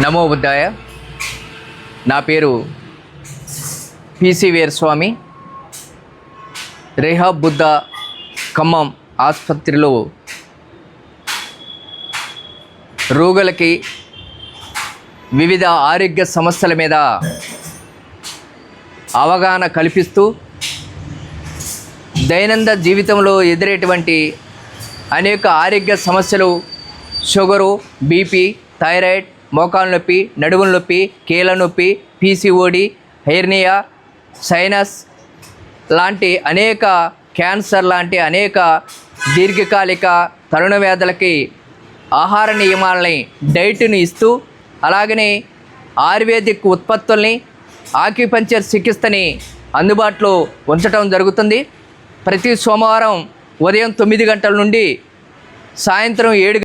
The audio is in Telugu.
నమో బుద్ధాయ. నా పేరు పిసి వీరస్వామి. రేహాబ్ బుద్ధ ఖమ్మం ఆసుపత్రిలో రోగులకి వివిధ ఆరోగ్య సమస్యల మీద అవగాహన కల్పిస్తూ దైనందిన జీవితంలో ఎదురేటువంటి అనేక ఆరోగ్య సమస్యలు, షుగరు, బీపీ, థైరాయిడ్, మోకాలు నొప్పి, నడుముల నొప్పి, కీళ్ళ నొప్పి, పీసీఓడి, హెర్నియా, సైనస్ లాంటి అనేక, క్యాన్సర్ లాంటి అనేక దీర్ఘకాలిక తరుణ వ్యాధులకి ఆహార నియమాలని, డైట్ని ఇస్తూ, అలాగనే ఆయుర్వేదిక్ ఉత్పత్తుల్ని, ఆక్యుపంక్చర్ చికిత్సని అందుబాటులో ఉంచడం జరుగుతుంది. ప్రతి సోమవారం ఉదయం 9 గంటల నుండి సాయంత్రం 7